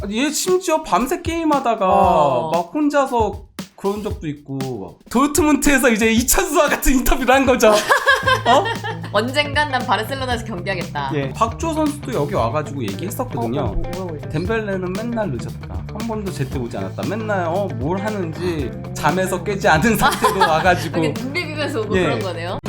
얘 심지어 밤새 게임하다가 막 혼자서 그런 적도 있고 도르트문트에서 이제 이천수와 같은 인터뷰를 한 거죠. 언젠간 난 바르셀로나에서 경기하겠다. 예, 박주호 선수도 여기 와가지고 얘기했었거든요. 뭐라고 얘기했어요? 덴벨레는 맨날 늦었다. 한 번도 제때 오지 않았다. 맨날 뭘 하는지 잠에서 깨지 않은 상태로 와가지고 이게 눈 비비면서 오고 예. 그런 거네요.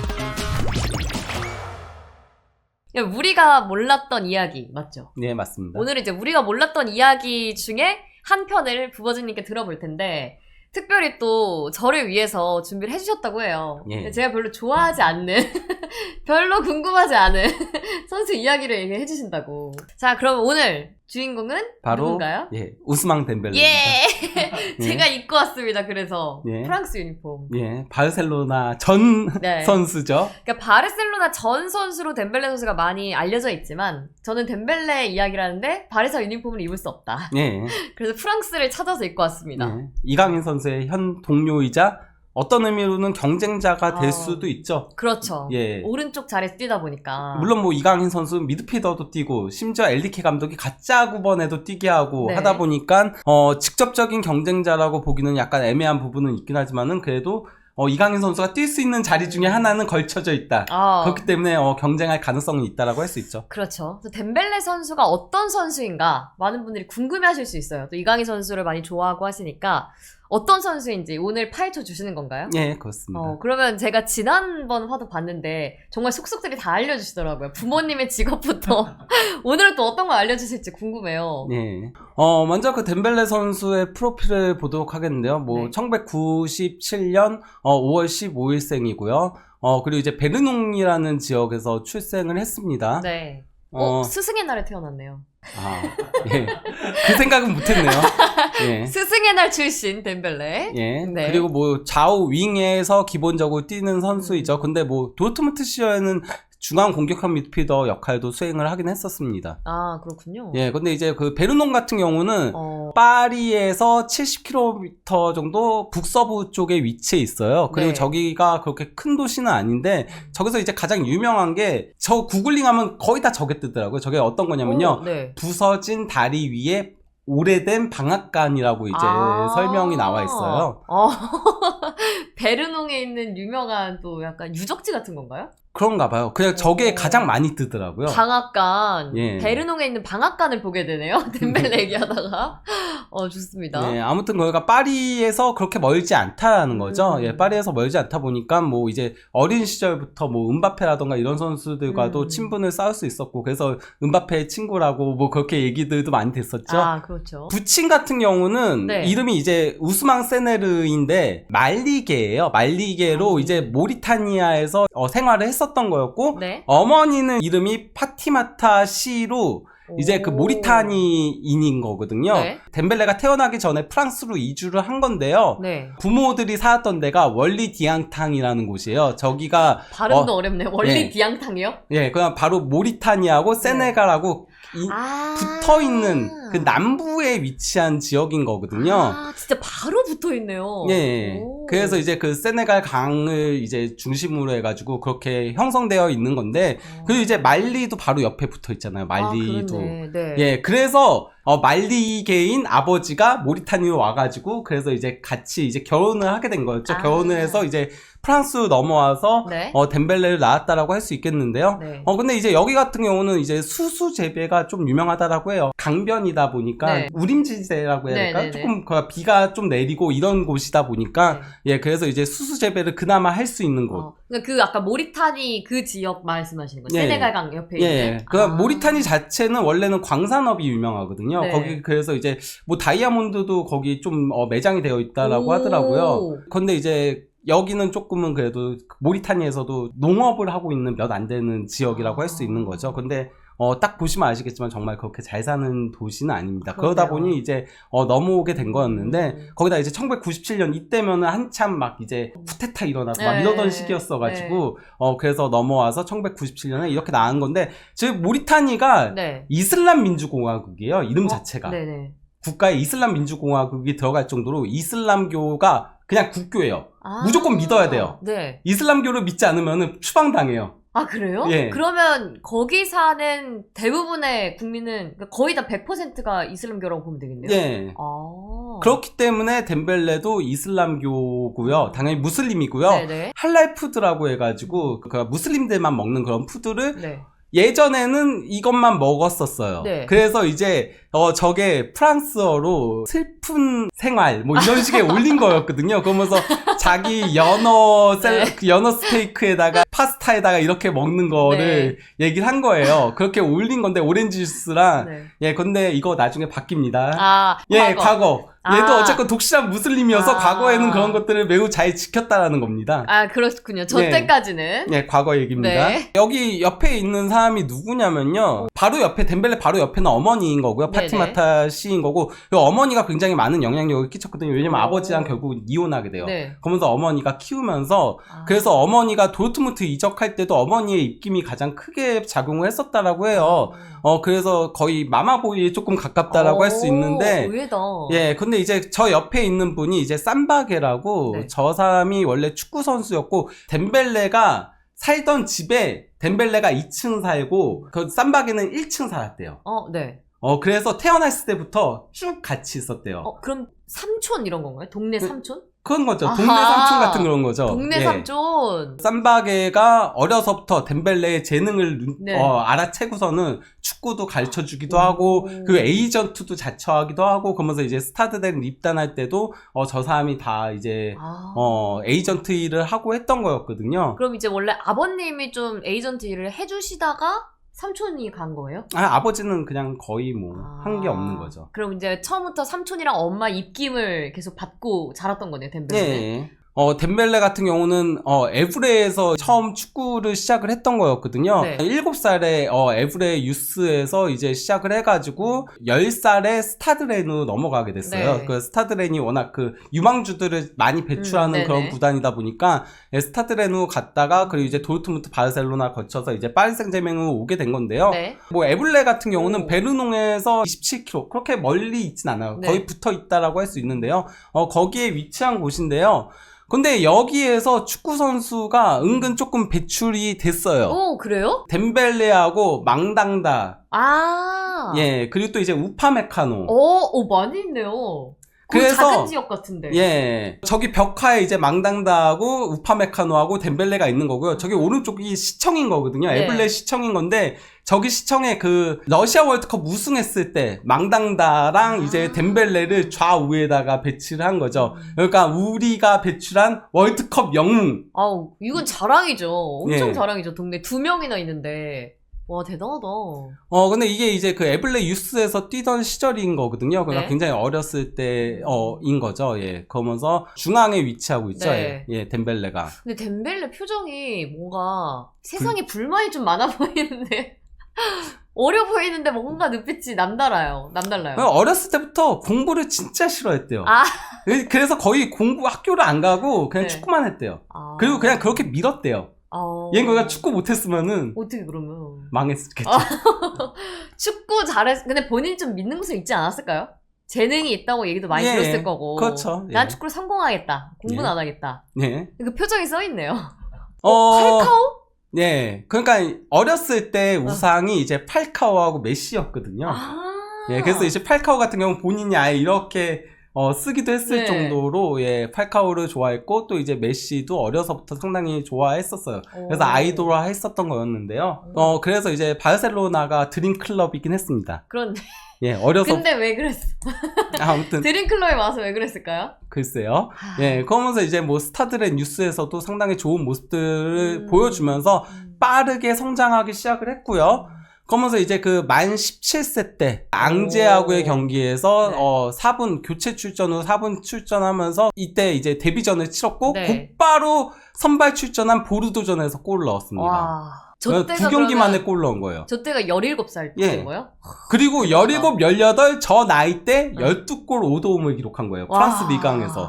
야, 우리가 몰랐던 이야기 맞죠? 네, 맞습니다. 오늘 이제 우리가 몰랐던 이야기 중에 한 편을 부버즈님께 들어볼 텐데 특별히 또 저를 위해서 준비를 해주셨다고 해요. 예. 제가 별로 좋아하지 않는 별로 궁금하지 않은 선수 이야기를 얘기해 주신다고. 자, 그럼 오늘 주인공은 바로 누군가요? 예, 우스망 덴벨레입니다. 예! 제가 입고 왔습니다. 그래서 예. 프랑스 유니폼. 예, 바르셀로나 전 네. 선수죠. 그러니까 바르셀로나 전 선수로 덴벨레 선수가 많이 알려져 있지만 저는 덴벨레 이야기라는데 바르사 유니폼을 입을 수 없다. 예, 그래서 프랑스를 찾아서 입고 왔습니다. 예. 이강인 선수의 현 동료이자 어떤 의미로는 경쟁자가 될 수도 있죠. 그렇죠. 예. 오른쪽 자리에서 뛰다 보니까. 물론 뭐 이강인 선수 미드필더도 뛰고 심지어 엘리케 감독이 가짜 9번에도 뛰게 하고 네. 하다 보니까 직접적인 경쟁자라고 보기는 약간 애매한 부분은 있긴 하지만은 그래도 이강인 선수가 뛸 수 있는 자리 중에 하나는 걸쳐져 있다. 그렇기 때문에 경쟁할 가능성이 있다라고 할 수 있죠. 그렇죠. 그래서 덴벨레 선수가 어떤 선수인가 많은 분들이 궁금해하실 수 있어요. 또 이강인 선수를 많이 좋아하고 하시니까 어떤 선수인지 오늘 파헤쳐 주시는 건가요? 예, 그렇습니다. 그러면 제가 지난번 화도 봤는데 정말 속속들이 다 알려주시더라고요. 부모님의 직업부터 오늘은 또 어떤 걸 알려주실지 궁금해요. 예. 먼저 그 덴벨레 선수의 프로필을 보도록 하겠는데요. 뭐, 네. 1997년 5월 15일생이고요. 그리고 이제 베르농이라는 지역에서 출생을 했습니다. 네. 스승의 날에 태어났네요. 예. 그 생각은 못했네요. 예. 스승의 날 출신 덴벨레. 예. 네. 그리고 뭐 좌우 윙에서 기본적으로 뛰는 선수이죠. 근데 뭐 도르트문트 시절에는 중앙 공격형 미드필더 역할도 수행을 하긴 했었습니다. 그렇군요. 예. 근데 이제 그 베르농 같은 경우는 파리에서 70km 정도 북서부 쪽에 위치해 있어요. 그리고 네. 저기가 그렇게 큰 도시는 아닌데 저기서 이제 가장 유명한 게 저 구글링하면 거의 다 저게 뜨더라고요. 저게 어떤 거냐면요. 네. 부서진 다리 위에 오래된 방앗간이라고 이제 설명이 나와 있어요. 베르농에 있는 유명한 또 약간 유적지 같은 건가요? 그런가 봐요. 그냥 저게 가장 많이 뜨더라고요. 방앗간. 예. 베르농에 있는 방앗간을 보게 되네요. 덴벨레 얘기하다가. 좋습니다. 네, 아무튼 거기가 파리에서 그렇게 멀지 않다라는 거죠. 예, 파리에서 멀지 않다 보니까 뭐 이제 어린 시절부터 뭐 은바페라던가 이런 선수들과도 친분을 쌓을 수 있었고 그래서 은바페의 친구라고 뭐 그렇게 얘기들도 많이 됐었죠. 그렇죠. 부친 같은 경우는 네. 이름이 이제 우스망 세네르인데 말리게예요. 말리게로 이제 모리타니아에서 생활을 했었던 거였고 네. 어머니는 이름이 파티마타 시로 이제 그 모리타니인인 거거든요. 네. 덴벨레가 태어나기 전에 프랑스로 이주를 한 건데요. 네. 부모들이 살았던 데가 월리 디앙탕이라는 곳이에요. 저기가 발음도 어렵네. 원리 예. 디앙탕이요? 예, 그냥 바로 모리타니아하고 세네갈하고 붙어 있는 그 남부에 위치한 지역인 거거든요. 진짜 바로 붙어 있네요. 예. 그래서 이제 그 세네갈 강을 이제 중심으로 해가지고 그렇게 형성되어 있는 건데, 그리고 이제 말리도 바로 옆에 붙어 있잖아요. 말리도. 네. 예. 그래서 말리게인 아버지가 모리타니로 와가지고 그래서 이제 같이 이제 결혼을 하게 된 거였죠. 결혼을 해서 이제 프랑스로 넘어와서 네. 덴벨레를 낳았다라고 할 수 있겠는데요. 네. 근데 이제 여기 같은 경우는 이제 수수 재배가 좀 유명하다라고 해요. 강변이다 보니까 네. 우림지대라고 해야 될까? 네. 조금 비가 좀 내리고 이런 곳이다 보니까 예, 그래서 이제 수수 재배를 그나마 할 수 있는 곳. 그러니까 그 아까 모리타니 그 지역 말씀하시는 거죠? 예. 세네갈 강 옆에 예. 있는. 그러니까 모리타니 자체는 원래는 광산업이 유명하거든요. 네. 거기 그래서 이제 뭐 다이아몬드도 거기 좀 매장이 되어 있다라고 하더라고요. 근데 이제 여기는 조금은 그래도 모리타니에서도 농업을 하고 있는 몇 안 되는 지역이라고 할 수 있는 거죠. 근데 딱 보시면 아시겠지만 정말 그렇게 잘 사는 도시는 아닙니다. 그러네요. 그러다 보니 이제 넘어오게 된 거였는데 거기다 이제 1997년 이때면은 한참 막 이제 쿠데타 일어나서 막 이러던 시기였어가지고 그래서 넘어와서 1997년에 이렇게 나온 건데 저희 모리타니가 이슬람 민주공화국이에요. 이름 자체가. 네네. 국가에 이슬람 민주공화국이 들어갈 정도로 이슬람교가 그냥 국교예요. 무조건 믿어야 돼요. 네. 이슬람교를 믿지 않으면 추방당해요. 아, 그래요? 예. 그러면 거기 사는 대부분의 국민은 그러니까 거의 다 100%가 이슬람교라고 보면 되겠네요. 예. 아. 그렇기 때문에 덴벨레도 이슬람교고요. 당연히 무슬림이고요. 네네. 할랄 푸드라고 해가지고 그 무슬림들만 먹는 그런 푸드를 네. 예전에는 이것만 먹었었어요. 네. 그래서 이제 저게 프랑스어로 슬픈 생활 뭐 이런 식의 올린 거였거든요. 그러면서 자기 그 연어 스테이크에다가 파스타에다가 이렇게 먹는 거를 얘기를 한 거예요. 그렇게 올린 건데 오렌지 주스랑 네. 예, 근데 이거 나중에 바뀝니다. 아, 예, 과거. 얘도 아. 어쨌건 독실한 무슬림이어서 아. 과거에는 그런 것들을 매우 잘 지켰다라는 겁니다. 아, 그렇군요. 저 예. 때까지는. 네, 과거 얘기입니다. 네. 여기 옆에 있는 사람이 누구냐면요. 바로 옆에, 덴벨레 바로 옆에는 어머니인 거고요. 네네. 파티마타 씨인 거고, 그 어머니가 굉장히 많은 영향력을 끼쳤거든요. 왜냐면 오. 아버지랑 결국 이혼하게 돼요. 네. 그러면서 어머니가 키우면서, 아. 그래서 어머니가 도르트문트 이적할 때도 어머니의 입김이 가장 크게 작용을 했었다라고 해요. 그래서 거의 마마보이에 조금 가깝다라고 할 수 있는데, 의외다. 예, 근데 이제 저 옆에 있는 분이 이제 삼바게라고 네. 저 사람이 원래 축구 선수였고 덴벨레가 살던 집에 덴벨레가 2층 살고 그 삼바게는 1층 살았대요. 네. 그래서 태어났을 때부터 쭉 같이 있었대요. 그럼 삼촌 이런 건가요? 동네 삼촌? 그런 거죠. 아하. 동네 삼촌 같은 그런 거죠. 동네 예. 삼촌. 삼바게가 어려서부터 덴벨레의 재능을 네. 알아채고서는 축구도 가르쳐 주기도 하고 그 에이전트도 자처하기도 하고 그러면서 이제 스타드된 입단할 때도 저 사람이 다 이제 에이전트 일을 하고 했던 거였거든요. 그럼 이제 원래 아버님이 좀 에이전트 일을 해주시다가 삼촌이 간 거예요? 아버지는 그냥 거의 뭐 한 게 없는 거죠. 그럼 이제 처음부터 삼촌이랑 엄마 입김을 계속 받고 자랐던 거네요, 덴벨레는. 예. 덴벨레 같은 경우는 에브레에서 처음 축구를 시작을 했던 거였거든요. 네. 7살에 에브레 유스에서 이제 시작을 해가지고 10살에 스타드렌으로 넘어가게 됐어요. 네. 그 스타드렌이 워낙 그 유망주들을 많이 배출하는 네네. 그런 구단이다 보니까 스타드렌으로 갔다가 그리고 이제 도르트문트 바르셀로나 거쳐서 이제 파리 생제맹으로 오게 된 건데요. 네. 뭐 에블레 같은 경우는 오. 베르농에서 27km 그렇게 멀리 있진 않아요. 네. 거의 붙어 있다라고 할 수 있는데요. 거기에 위치한 곳인데요. 근데 여기에서 축구 선수가 은근 조금 배출이 됐어요. 오, 그래요? 덴벨레하고 망당다. 예, 그리고 또 이제 우파메카노. 많이 있네요. 그래서 작은 지역 같은데. 예, 저기 벽화에 이제 망당다하고 우파메카노하고 덴벨레가 있는 거고요. 저기 오른쪽이 시청인 거거든요. 네. 에블레 시청인 건데 저기 시청에 그 러시아 월드컵 우승했을 때 망당다랑 이제 덴벨레를 좌우에다가 배치를 한 거죠. 그러니까 우리가 배출한 월드컵 영웅. 이건 자랑이죠. 엄청 예. 자랑이죠. 동네 2명이나 있는데. 와, 대단하다. 근데 이게 이제 그 에블레 유스에서 뛰던 시절인 거거든요. 그러니까 네. 굉장히 어렸을 때인 거죠. 예. 그러면서 중앙에 위치하고 있죠. 네. 예, 덴벨레가. 근데 덴벨레 표정이 뭔가 세상에 불만이 좀 많아 보이는데 어려 보이는데 뭔가 눈빛이 남달라요. 어렸을 때부터 공부를 진짜 싫어했대요. 그래서 거의 학교를 안 가고 그냥 네. 축구만 했대요. 그리고 그냥 그렇게 밀었대요. 얘는 그냥 축구 못했으면은 어떻게 그러면 망했겠죠. 축구 근데 본인이 좀 믿는 모습 있지 않았을까요? 재능이 있다고 얘기도 많이 예, 들었을 거고. 그렇죠. 예. 난 축구를 성공하겠다. 공부는 예. 안 하겠다. 예. 그 표정이 써있네요. 어, 팔카오? 예. 그러니까 어렸을 때 우상이 이제 팔카오하고 메시였거든요. 예. 그래서 이제 팔카오 같은 경우는 본인이 아예 이렇게 쓰기도 했을 네. 정도로 예, 팔카오를 좋아했고 또 이제 메시도 어려서부터 상당히 좋아했었어요. 그래서 아이돌화 했었던 거였는데요. 그래서 이제 바르셀로나가 드림 클럽이긴 했습니다. 그런데 예, 어려서 근데 왜 그랬어? 아무튼 드림클럽에 와서 왜 그랬을까요? 글쎄요. 예, 그러면서 이제 뭐 스타들의 뉴스에서도 상당히 좋은 모습들을 보여주면서 빠르게 성장하기 시작을 했고요. 그러면서 이제 그 만 17세 때 앙제하고의 경기에서 네. 4분 교체 출전으로 4분 출전하면서 이때 이제 데뷔전을 치렀고 네. 곧바로 선발 출전한 보르도전에서 골을 넣었습니다. 와. 두 경기 만에 골 넣은 거예요. 저 때가 17살 예. 때인 거예요? 그리고 17, 18 저 나이 때 12골 5도움을 기록한 거예요. 프랑스 리강에서.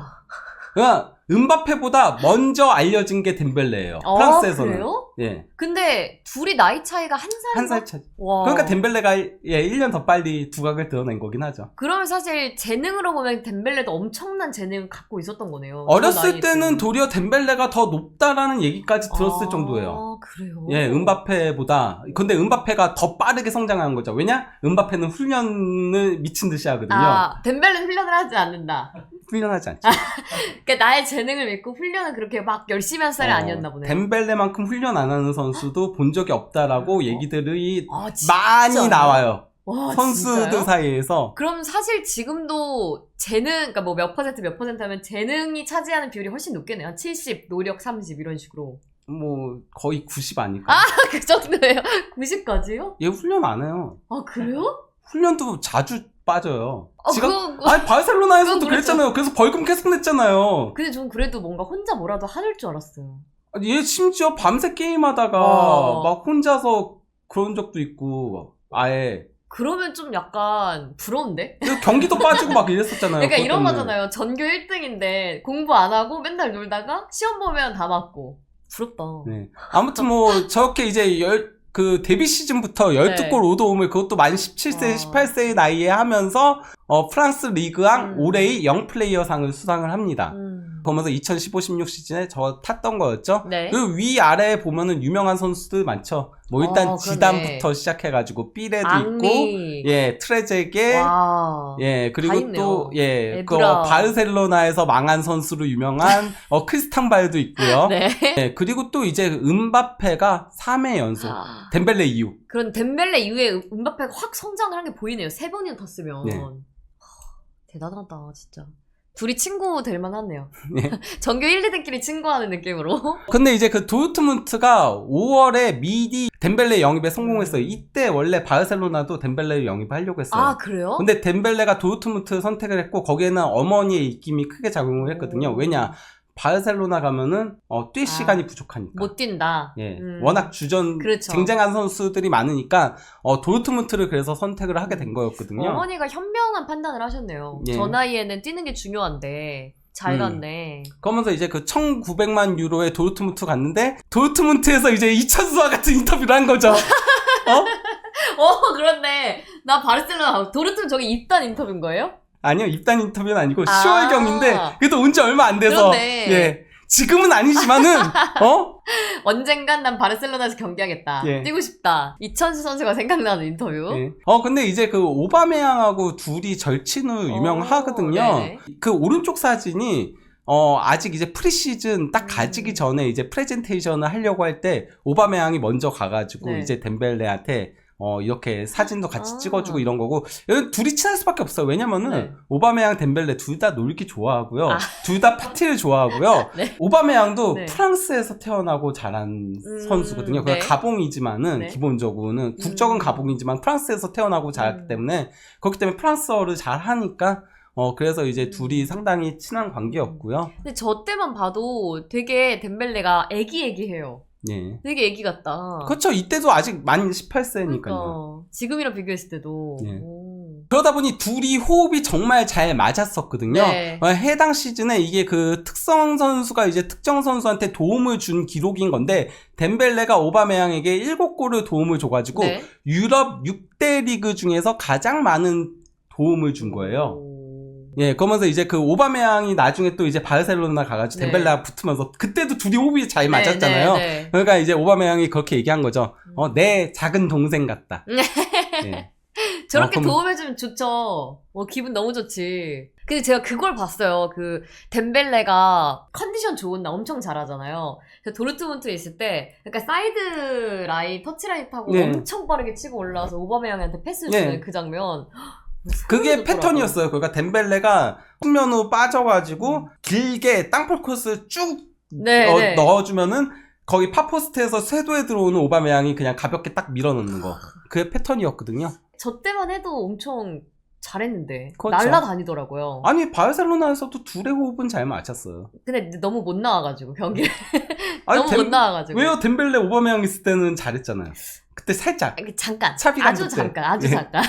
그러니까 은바페보다 먼저 알려진 게 덴벨레예요. 프랑스에서는. 그래요? 예. 근데 둘이 나이 차이가 한 살인가? 한 살 차. 와. 그러니까 덴벨레가 1년 더 빨리 두각을 드러낸 거긴 하죠. 그러면 사실 재능으로 보면 덴벨레도 엄청난 재능을 갖고 있었던 거네요. 어렸을 때는 도리어 덴벨레가 더 높다라는 얘기까지 들었을 정도예요. 아, 그래요? 예, 은바페보다. 근데 은바페가 더 빠르게 성장한 거죠. 왜냐? 은바페는 훈련을 미친 듯이 하거든요. 아, 덴벨레는 훈련을 하지 않는다. 훈련하지 않죠. 그러니까 나의 재능을 믿고 훈련은 그렇게 막 열심히 한 스타일이 아니었나 보네요. 덴벨레만큼 훈련 안 하는 선수도 본 적이 없다라고 얘기들이 아, 많이 나와요. 와, 선수들 진짜요? 사이에서. 그럼 사실 지금도 재능, 그러니까 뭐 몇 퍼센트 하면 재능이 차지하는 비율이 훨씬 높겠네요. 한 70, 노력 30 이런 식으로. 뭐 거의 90 아닐까. 그 정도예요? 90까지요? 얘 훈련 안 해요. 아, 그래요? 훈련도 자주 빠져요. 그거 아니 바르셀로나에서도 그건 그랬잖아요. 그래서 벌금 계속 냈잖아요. 근데 전 그래도 뭔가 혼자 뭐라도 하늘 줄 알았어요. 아니, 얘 심지어 밤새 게임하다가 막 혼자서 그런 적도 있고 아예 그러면 좀 약간 부러운데? 경기도 빠지고 막 이랬었잖아요. 그러니까 그것 이런 때문에. 거잖아요. 전교 1등인데 공부 안 하고 맨날 놀다가 시험 보면 다 맞고. 부럽다. 네. 아무튼 뭐 저렇게 이제 그 데뷔 시즌부터 12골 5도움을 그것도 만 17세, 18세의 나이에 하면서 프랑스 리그왕 올해의 영플레이어상을 수상을 합니다. 보면서 2015-16 시즌에 저 탔던 거였죠. 네. 그 위아래에 보면은 유명한 선수들 많죠. 뭐 일단 그러네. 지단부터 시작해가지고 삐레도 앙리. 있고, 예, 트레제게, 와. 예, 다 그리고 있네요. 또, 예, 그 에브라. 바르셀로나에서 망한 선수로 유명한 크리스탄발도 있고요. 네. 예, 그리고 또 이제 은바페가 3회 연속 덴벨레 이후. 그런 덴벨레 이후에 은바페가 확 성장을 한 게 보이네요. 3번이나 탔으면. 네. 대단하다, 진짜. 둘이 친구 될 만하네요. 네. 전교 1, 2등끼리 친구하는 느낌으로. 근데 이제 그 도르트문트가 5월에 미디 덴벨레 영입에 성공했어요. 이때 원래 바르셀로나도 डे벨레 영입하려고 했어요. 아, 그래요? 근데 덴벨레가 도르트문트 선택을 했고 거기에는 어머니의 입김이 크게 작용을 했거든요. 왜냐? 바르셀로나 가면은 뛸 시간이 부족하니까. 못 뛴다. 예, 워낙 주전 그렇죠. 쟁쟁한 선수들이 많으니까 도르트문트를 그래서 선택을 하게 된 거였거든요. 어머니가 현명한 판단을 하셨네요. 예. 저 나이에는 뛰는 게 중요한데 잘 갔네. 그러면서 이제 그 1900만 유로에 도르트문트 갔는데 도르트문트에서 이제 이천수와 같은 인터뷰를 한 거죠. 그렇네. 나 바르셀로나 도르트문 저기 입단 인터뷰인 거예요? 아니요, 입단 인터뷰는 아니고 10월경인데 그래도 온 지 얼마 안 돼서 그렇네. 예, 지금은 아니지만은 언젠간 난 바르셀로나에서 경기하겠다. 예. 뛰고 싶다. 이천수 선수가 생각나는 인터뷰. 예. 근데 이제 그 오바메양하고 둘이 절친으로 유명하거든요. 네네. 그 오른쪽 사진이 아직 이제 프리시즌 딱 가지기 전에 이제 프레젠테이션을 하려고 할 때 오바메양이 먼저 가가지고 네. 이제 덴벨레한테 이렇게 사진도 같이 찍어주고 이런 거고 둘이 친할 수밖에 없어요. 왜냐면은 네. 오바메양, 덴벨레 둘 다 놀기 좋아하고요. 둘 다 파티를 좋아하고요. 네. 오바메양도 네. 프랑스에서 태어나고 자란 선수거든요. 네. 가봉이지만은 네. 기본적으로는 국적은 가봉이지만 프랑스에서 태어나고 자랐기 때문에 그렇기 때문에 프랑스어를 잘 하니까 그래서 이제 둘이 상당히 친한 관계였고요. 근데 저 때만 봐도 되게 덴벨레가 애기애기해요. 예. 되게 애기 같다. 그렇죠. 이때도 아직 만 18세니까요. 그러니까. 지금이랑 비교했을 때도. 예. 오. 그러다 보니 둘이 호흡이 정말 잘 맞았었거든요. 네. 해당 시즌에 이게 그 특성 선수가 이제 특정 선수한테 도움을 준 기록인 건데 덴벨레가 오바메양에게 7골을 도움을 줘가지고 네. 유럽 6대 리그 중에서 가장 많은 도움을 준 거예요. 오. 예, 그러면서 이제 그 오바메양이 나중에 또 이제 바르셀로나 가가지고 네. 덴벨레랑 붙으면서 그때도 둘이 호흡이 잘 맞았잖아요. 네. 그러니까 이제 오바메양이 그렇게 얘기한 거죠. 내 작은 동생 같다. 예. 저렇게 그럼- 도움해주면 좋죠. 기분 너무 좋지. 근데 제가 그걸 봤어요. 그 덴벨레가 컨디션 좋은 날 엄청 잘하잖아요. 그래서 도르트문트에 있을 때 약간 사이드 라인, 터치라인 타고 네. 엄청 빠르게 치고 올라와서 오바메양한테 패스 주는 네. 그 장면. 그게 소름이 돋더라고요. 패턴이었어요. 그러니까 덴벨레가 측면으로 빠져가지고 길게 땅볼 코스 쭉 네. 넣어주면은 거기 파포스트에서 쇄도에 들어오는 오바메양이 그냥 가볍게 딱 밀어넣는 거. 그게 패턴이었거든요. 저 때만 해도 엄청 잘했는데 그렇죠. 날라다니더라고요. 아니 바르셀로나에서도 둘의 호흡은 잘 맞췄어요. 근데 너무 못 나와가지고 경기를 아니, 너무 못 나와가지고. 왜요? 덴벨레 오바메양 있을 때는 잘했잖아요. 그때 살짝 잠깐. 차비감 아주 그때. 잠깐. 아주 예. 잠깐.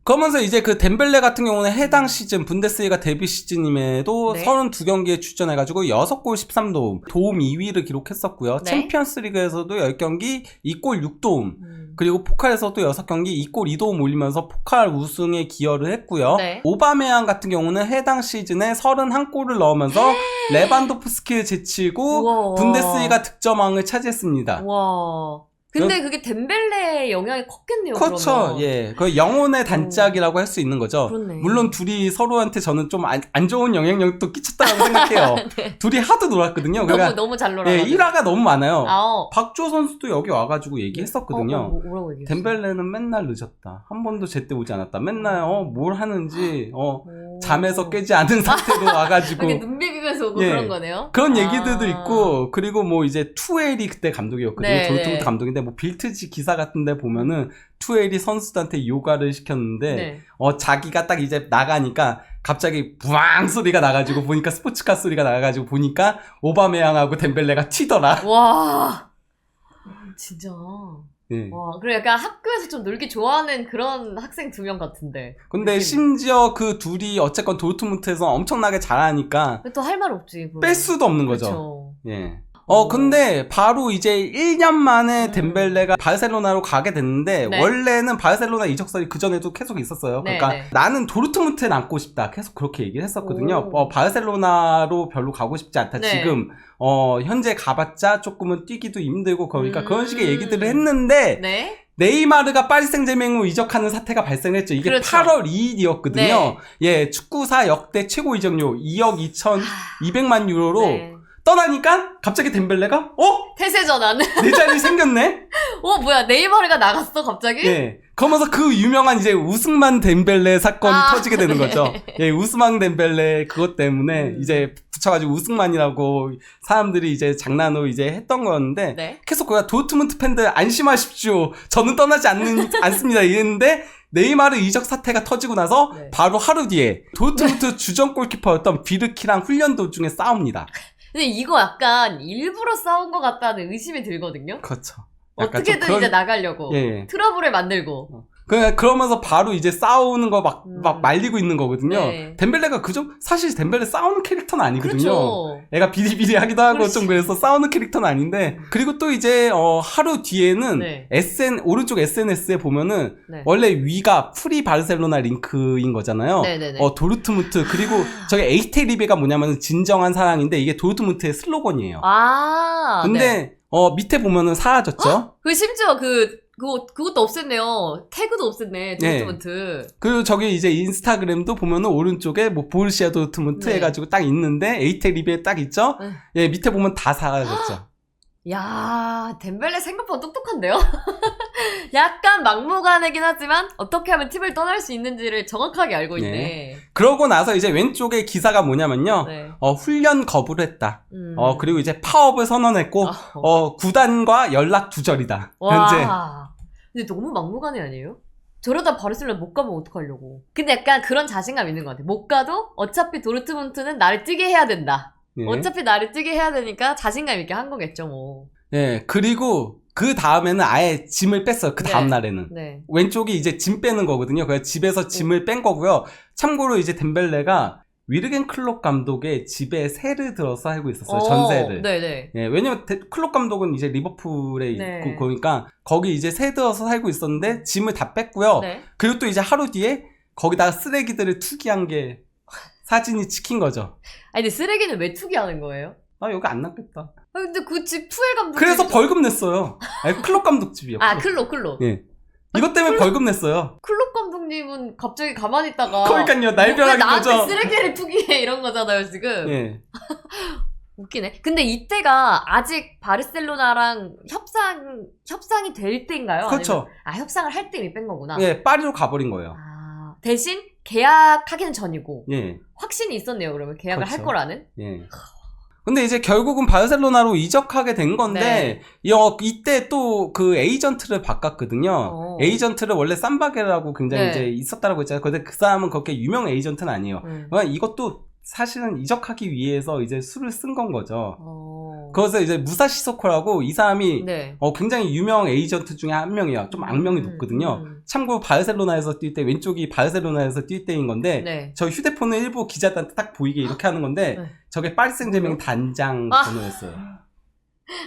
그러면서 이제 그 덴벨레 같은 경우는 해당 시즌 분데스리가 데뷔 시즌임에도 네. 32경기에 출전해가지고 6골 13도움, 도움 2위를 기록했었고요. 네. 챔피언스 리그에서도 10경기 2골 6도움, 그리고 포칼에서도 6경기 2골 2도움 올리면서 포칼 우승에 기여를 했고요. 네. 오바메양 같은 경우는 해당 시즌에 31골을 넣으면서 레반도프스키를 제치고 우와. 분데스리가 득점왕을 차지했습니다. 와. 근데 그게 덴벨레의 영향이 컸겠네요. 그렇죠. 그러면. 예. 그 영혼의 단짝이라고 할 수 있는 거죠. 그렇네. 물론 둘이 서로한테 저는 좀 안 좋은 영향력도 끼쳤다고 생각해요. 네. 둘이 하도 놀았거든요. 그러니까 너무 잘 놀아. 예, 일화가 너무 많아요. 아, 박주호 선수도 여기 와가지고 얘기했었거든요. 뭐라고 얘기했어요? 덴벨레는 맨날 늦었다. 한 번도 제때 오지 않았다. 맨날 뭘 하는지 오. 잠에서 깨지 않은 상태로 와가지고 이게 눈 비비면서 오고 예. 그런 거네요. 그런 아. 얘기들도 있고, 그리고 뭐 이제 투엘이 그때 감독이었거든요. 네, 도르트문트 네. 감독인데 뭐 빌트지 기사 같은데 보면은 투엘이 선수들한테 요가를 시켰는데 네. 자기가 딱 이제 나가니까 갑자기 부앙 소리가 나가지고 보니까 스포츠카 소리가 나가지고 보니까 오바메양하고 덴벨레가 튀더라. 와. 진짜. 예. 와, 그래 약간 학교에서 좀 놀기 좋아하는 그런 학생 2명 같은데. 근데 느낌이. 심지어 그 둘이 어쨌건 도르트문트에서 엄청나게 잘하니까 또 할 말 없지. 그러면. 뺄 수도 없는 거죠. 그쵸. 예. 근데 바로 이제 1년 만에 덴벨레가 바르셀로나로 가게 됐는데 네. 원래는 바르셀로나 이적설이 그전에도 계속 있었어요. 네, 그러니까 네. 나는 도르트문트에 남고 싶다. 계속 그렇게 얘기를 했었거든요. 오. 바르셀로나로 별로 가고 싶지 않다. 네. 지금 현재 가봤자 조금은 뛰기도 힘들고 그러니까 그런 식의 얘기들을 했는데 네. 네이마르가 파리 생제맹으로 이적하는 사태가 발생했죠. 이게 그렇죠. 8월 2일이었거든요. 네. 예, 축구사 역대 최고 이적료 2억 2,200만 유로로 네. 떠나니까 갑자기 덴벨레가 태세 전환. 내 자리 생겼네. 뭐야 네이마르가 나갔어 갑자기? 예. 그러면서 그 유명한 이제 우스만 덴벨레 사건이 아, 터지게 되는 네. 거죠. 예, 우스만 덴벨레 그것 때문에 이제 붙여가지고 우승만이라고 사람들이 이제 장난으로 이제 했던 거였는데 네. 계속 그냥 도르트문트 팬들 안심하십시오. 저는 떠나지 않습니다. 이랬는데 네이마르 이적 사태가 터지고 나서 네. 바로 하루 뒤에 도르트문트 주전 골키퍼였던 비르키랑 훈련 도중에 싸웁니다. 근데 이거 약간 일부러 싸운 것 같다는 의심이 들거든요. 그렇죠. 약간 어떻게든 좀 그런- 이제 나가려고 예. 트러블을 만들고. 그러면서 바로 이제 싸우는 거 막 말리고 있는 거거든요. 네. 덴벨레가 사실 덴벨레 싸우는 캐릭터는 아니거든요. 그렇죠. 애가 비리비리 하기도 하고 그렇지. 좀 그래서 싸우는 캐릭터는 아닌데, 그리고 또 이제, 하루 뒤에는 네. 오른쪽 SNS에 보면은 네. 원래 위가 프리 바르셀로나 링크인 거잖아요. 네네네. 도르트문트, 그리고 저기 에이테 리베가 뭐냐면 진정한 사랑인데 이게 도르트문트의 슬로건이에요. 아. 근데, 네. 밑에 보면은 사라졌죠? 그 심지어 그것도 없앴네요. 태그도 없앴네. 도르트문트. 그리고 저기 이제 인스타그램도 보면은 오른쪽에 뭐 보르시아 도르트문트 네. 해가지고 딱 있는데 에이테 리베 딱 있죠? 네. 예, 밑에 보면 다 사라졌죠. 야, 덴벨레 생각보다 똑똑한데요? 약간 막무가내긴 하지만 어떻게 하면 팀을 떠날 수 있는지를 정확하게 알고 있네. 그러고 나서 이제 왼쪽에 기사가 뭐냐면요. 네. 훈련 거부를 했다. 그리고 이제 파업을 선언했고, 구단과 연락 두절이다. 현재. 와. 근데 너무 막무가내 아니에요? 저러다 바르셀로나 못 가면 어떡하려고. 근데 약간 그런 자신감 있는 것 같아. 못 가도 어차피 도르트문트는 나를 뛰게 해야 된다. 예. 어차피 나를 뛰게 해야 되니까 자신감 있게 한 거겠죠, 뭐. 예, 그리고 그 다음에는 아예 짐을 뺐어요. 그 다음 네. 날에는. 네. 왼쪽이 이제 짐 빼는 거거든요. 그래서 집에서 짐을 뺀 거고요. 참고로 이제 덴벨레가 위르겐 클롭 감독의 집에 세를 들어서 살고 있었어요. 전세를. 네네. 예, 왜냐면 클롭 감독은 이제 리버풀에 네. 있고 그러니까 거기 이제 세 들어서 살고 있었는데 짐을 다 뺐고요. 네. 그리고 또 이제 하루 뒤에 거기다가 쓰레기들을 투기한 게 사진이 찍힌 거죠. 아니, 근데 쓰레기는 왜 투기하는 거예요? 여기 안 낫겠다. 아, 근데 그 집 투엘 감독. 그래서 벌금 냈어요. 클롭 감독 집이요. 클롭. 예. 이것 때문에 벌금 냈어요. 클롭 감독님은 갑자기 가만히 있다가. 그러니까요. 왜 날벼락인 나한테 거죠. 쓰레기를 투기해 이런 거잖아요, 지금. 예. 웃기네. 근데 이때가 아직 바르셀로나랑 협상이 될 때인가요? 그렇죠. 아니면, 협상을 할 때 이미 뺀 거구나. 예, 파리로 가버린 거예요. 대신 계약하기는 전이고. 예. 확신이 있었네요, 그러면. 계약을 그렇죠. 할 거라는. 예. 근데 이제 결국은 바르셀로나로 이적하게 된 건데, 이때 또 그 에이전트를 바꿨거든요. 에이전트를 원래 삼바게라고 굉장히 네. 이제 있었다라고 했잖아요. 근데 그 사람은 그렇게 유명 에이전트는 아니에요. 그러니까 이것도 사실은 이적하기 위해서 이제 수를 쓴 건 거죠. 거기서 이제 무사시 소코라고 이 사람이 네. 굉장히 유명 에이전트 중에 한 명이에요. 좀 악명이 높거든요. 참고로 바르셀로나에서 뛸 때 왼쪽이 바르셀로나에서 뛸 때인 건데 네. 저 휴대폰을 일부 기자들한테 딱 보이게 이렇게 하는 건데 네. 저게 파리 생제맹 단장 번호였어요.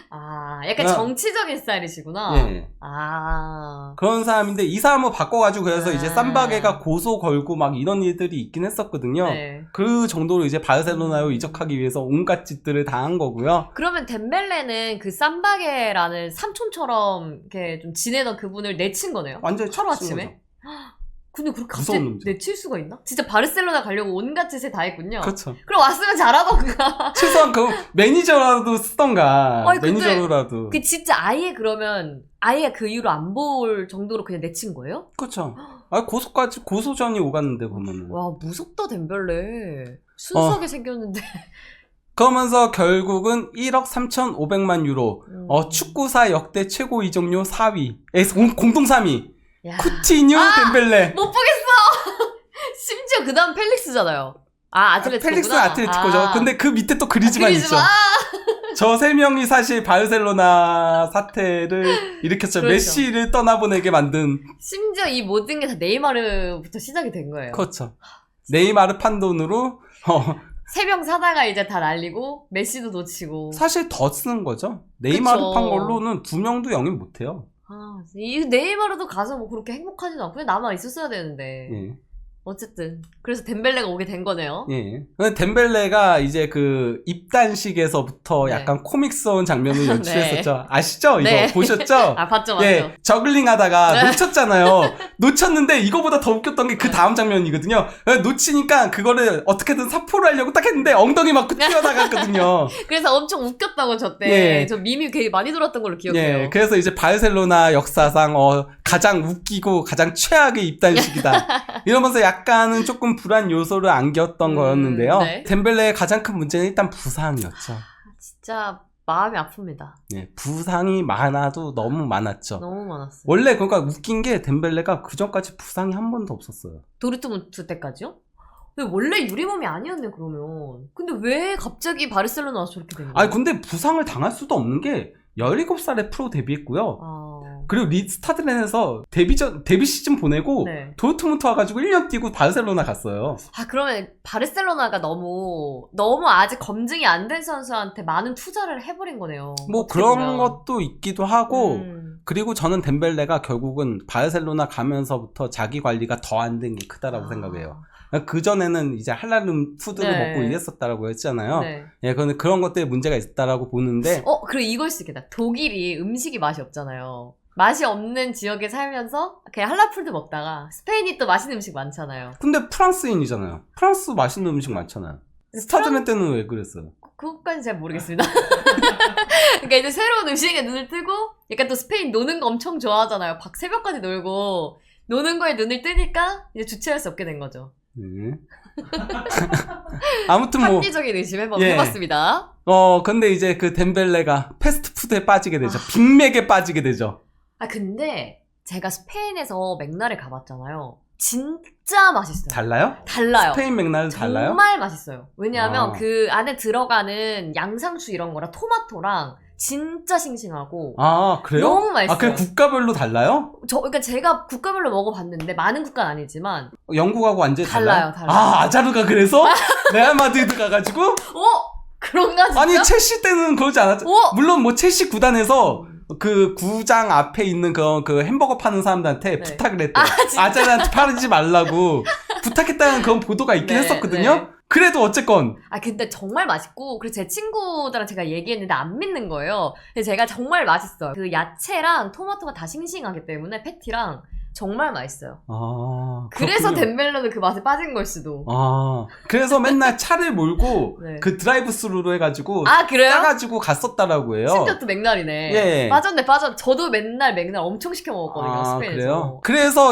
아, 약간 아. 정치적인 스타일이시구나. 예. 아. 그런 사람인데 이 사람을 바꿔가지고 그래서 이제 아. 삼바게가 고소 걸고 막 이런 일들이 있긴 했었거든요. 네. 그 정도로 이제 바르셀로나로 이적하기 위해서 온갖 짓들을 다 한 거고요. 그러면 덴벨레는 그 삼바게라는 삼촌처럼 이렇게 좀 지내던 그분을 내친 거네요? 완전히 하루아침에? 거죠. 근데 그렇게 무서운 갑자기 놈이죠. 내칠 수가 있나? 진짜 바르셀로나 가려고 온갖 짓을 다 했군요. 그렇죠. 그럼 왔으면 잘하던가. 최소한 그 매니저라도 쓰던가. 아니, 근데 매니저라도. 그 진짜 아예 그러면 아예 그 이후로 안 볼 정도로 그냥 내친 거예요? 그렇죠. 아 고소전이 오갔는데 보면은. 와, 무섭다 덴벨레. 순수하게 생겼는데. 그러면서 결국은 1억 3,500만 유로. 축구사 역대 최고 이적료 4위. 공동 3위. 야. 쿠티뉴 덴벨레. 못 보겠어. 심지어 그 다음 펠릭스잖아요. 아, 아틀레티코구나. 펠릭스는 아틀레티코죠. 근데 그 밑에 또 그리즈만 있죠. 저 세 명이 사실 바르셀로나 사태를 일으켰죠. 그렇죠. 메시를 떠나보내게 만든. 심지어 이 모든 게 다 네이마르부터 시작이 된 거예요. 그렇죠. 네이마르 판돈으로 세 명 사다가 이제 다 날리고 메시도 놓치고. 사실 더 쓰는 거죠. 네이마르 그쵸. 판 걸로는 2명도 영입 못해요. 아, 이 네이마르도 가서 뭐 그렇게 행복하지도 않고 그냥 남아 있었어야 되는데. 예. 어쨌든 그래서 덴벨레가 오게 된 거네요. 예. 근데 덴벨레가 이제 그 입단식에서부터 네. 약간 코믹스러운 장면을 연출했었죠. 네. 아시죠? 이거 네. 보셨죠? 아, 봤죠, 봤죠. 예, 저글링 하다가 네. 놓쳤잖아요. 놓쳤는데 이거보다 더 웃겼던 게 그 다음 장면이거든요. 놓치니까 그거를 어떻게든 사포를 하려고 딱 했는데 엉덩이 맞고 튀어나갔거든요. 그래서 엄청 웃겼다고 저때. 예. 저 밈이 되게 많이 돌았던 걸로 기억해요. 예, 그래서 이제 바르셀로나 역사상 가장 웃기고 가장 최악의 입단식이다. 이러면서 약간은 조금 불안 요소를 안겼던 거였는데요. 네. 덴벨레의 가장 큰 문제는 일단 부상이었죠. 진짜 마음이 아픕니다. 예, 부상이 많아도 너무 많았죠. 너무 많았어요. 원래 그러니까 웃긴 게 덴벨레가 그 전까지 부상이 한 번도 없었어요. 도르트문트 때까지요? 근데 원래 유리몸이 아니었네 그러면. 근데 왜 갑자기 바르셀로나 와서 저렇게 된 거예요? 아니 근데 부상을 당할 수도 없는 게 17살에 프로 데뷔했고요. 그리고 리스타드렌에서 데뷔 시즌 보내고 네. 도르트문트 와가지고 1년 뛰고 바르셀로나 갔어요. 아, 그러면 바르셀로나가 너무 아직 검증이 안 된 선수한테 많은 투자를 해버린 거네요. 뭐 어떻게 그런 보면. 것도 있기도 하고 그리고 저는 덴벨레가 결국은 바르셀로나 가면서부터 자기 관리가 더 안 된 게 크다라고 생각해요. 그전에는 이제 할랄름 푸드를 네. 먹고 일했었다라고 했잖아요. 네. 예, 근데 그런 것들에 문제가 있다라고 보는데 그리고 이걸 수 있겠다. 독일이 음식이 맛이 없잖아요. 맛이 없는 지역에 살면서 그냥 할라풀드 먹다가 스페인이 또 맛있는 음식 많잖아요. 근데 프랑스인이잖아요. 프랑스 맛있는 음식 많잖아요. 스타드렌 때는 왜 그랬어요? 그것까지 잘 모르겠습니다. 그러니까 이제 새로운 음식에 눈을 뜨고 약간 또 스페인 노는 거 엄청 좋아하잖아요. 박 새벽까지 놀고 노는 거에 눈을 뜨니까 이제 주체할 수 없게 된 거죠. 네. 아무튼 뭐 합리적인 의심 해봤습니다. 근데 이제 그 덴벨레가 패스트푸드에 빠지게 되죠. 빅맥에 빠지게 되죠. 아, 근데 제가 스페인에서 맥날을 가봤잖아요. 진짜 맛있어요. 달라요? 달라요. 스페인 맥날은 달라요? 정말 맛있어요. 왜냐하면 아. 그 안에 들어가는 양상추 이런 거랑 토마토랑 진짜 싱싱하고 아, 그래요? 너무 맛있어요. 아, 그게 국가별로 달라요? 그러니까 제가 국가별로 먹어봤는데 많은 국가는 아니지만 영국하고 완전히 달라요? 달라요. 아, 아자르가 그래서? 레알 마드리드 가가지고? 그런가 진짜? 아니, 첼시 때는 그러지 않았죠. 물론 뭐 첼시 구단에서 그 구장 앞에 있는 그 햄버거 파는 사람들한테 네. 부탁을 했대. 진짜? 아자르한테 팔지 말라고 부탁했다는 그런 보도가 있긴 네, 했었거든요. 네. 그래도 어쨌건 근데 정말 맛있고 그리고 제 친구들랑 제가 얘기했는데 안 믿는 거예요. 근데 제가 정말 맛있어요. 그 야채랑 토마토가 다 싱싱하기 때문에 패티랑 정말 맛있어요. 그래서 그렇군요. 덴벨레는 그 맛에 빠진 걸 수도. 그래서 맨날 차를 몰고 네. 그 드라이브 스루로 해가지고 그래요? 싸가지고 갔었다라고 해요. 심지어 또 맥날이네. 예. 빠졌네. 저도 맨날 맥날 엄청 시켜 먹었거든요. 스페인에서. 그래요? 그래서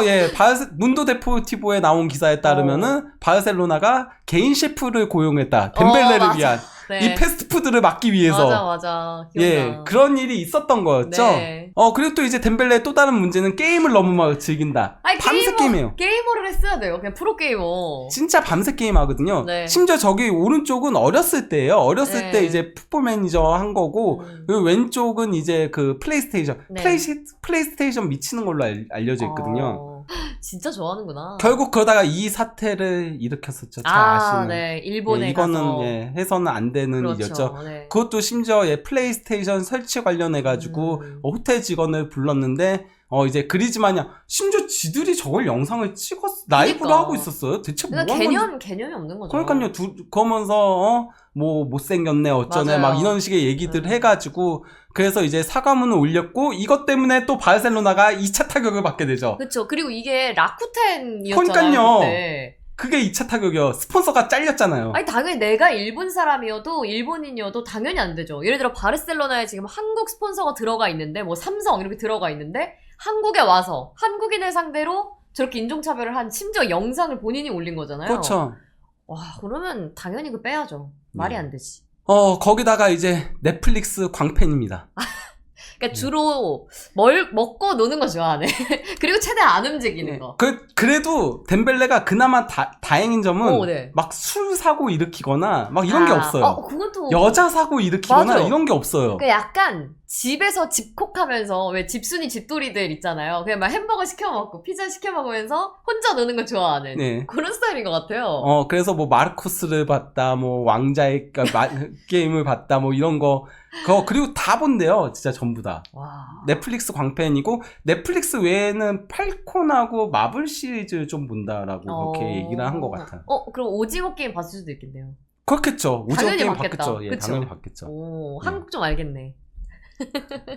문도 데포티보에 나온 기사에 따르면은 바르셀로나가 개인 셰프를 고용했다. 덴벨레를 맞아. 위한 네. 이 패스트푸드를 막기 위해서. 맞아. 기억나. 예, 그런 일이 있었던 거였죠. 네. 그리고 또 이제 덴벨레의 또 다른 문제는 게임을 너무 막 즐긴다. 아니, 밤새 게임해요. 게이머를 했어야 돼요. 그냥 프로게이머. 진짜 밤새 게임 하거든요. 네. 심지어 저기 오른쪽은 어렸을 때예요. 어렸을 네. 때 이제 풋볼 매니저 한 거고, 그리고 왼쪽은 이제 그 플레이스테이션. 네. 플레이스테이션 미치는 걸로 알려져 있거든요. 진짜 좋아하는구나. 결국 그러다가 이 사태를 일으켰었죠. 잘 아시는. 네. 일본에 이거는 가서. 해서는 안 되는 그렇죠. 일이었죠. 네. 그것도 심지어 플레이스테이션 설치 관련해가지고 호텔 직원을 불렀는데 이제 그리지만이 심지어 지들이 저걸 영상을 라이브로 그러니까. 하고 있었어요. 대체 뭐 그러니까 한 건지. 개념이 없는 거죠. 그러니까요. 그러면서 뭐 못생겼네 어쩌네 맞아요. 막 이런 식의 얘기들 해가지고 그래서 이제 사과문을 올렸고 이것 때문에 또 바르셀로나가 2차 타격을 받게 되죠. 그렇죠. 그리고 이게 라쿠텐이었잖아요. 그러니까요. 그때. 그게 2차 타격이요. 스폰서가 잘렸잖아요. 아니 당연히 내가 일본 사람이어도 일본인이어도 당연히 안 되죠. 예를 들어 바르셀로나에 지금 한국 스폰서가 들어가 있는데 뭐 삼성 이렇게 들어가 있는데 한국에 와서 한국인을 상대로 저렇게 인종차별을 한 심지어 영상을 본인이 올린 거잖아요. 그렇죠. 와 그러면 당연히 그 빼야죠. 말이 안 되지. 거기다가 이제 넷플릭스 광팬입니다. 그러니까 주로 먹고 노는 거 좋아하네. 그리고 최대한 안 움직이는 거. 그래도 덴벨레가 그나마 다행인 점은 네. 막 술 사고 일으키거나 막 이런 게 없어요. 그것도 여자 사고 일으키거나 맞아. 이런 게 없어요. 그러니까 약간 집에서 집콕하면서 왜 집순이 집돌이들 있잖아요. 그냥 막 햄버거 시켜 먹고 피자 시켜 먹으면서 혼자 노는 거 좋아하는 네. 그런 스타일인 것 같아요. 그래서 뭐 마르코스를 봤다, 뭐 왕자의 게임을 봤다, 뭐 이런 거. 그리고 다 본대요, 진짜 전부 다. 와. 넷플릭스 광팬이고, 넷플릭스 외에는 팔콘하고 마블 시리즈 좀 본다라고 그렇게 얘기를 한 것 같아요. 그럼 오징어 게임 봤을 수도 있겠네요. 그렇겠죠. 오징어 당연히 게임 봤겠다. 봤겠죠. 예, 그쵸? 당연히 봤겠죠. 한국 좀 알겠네.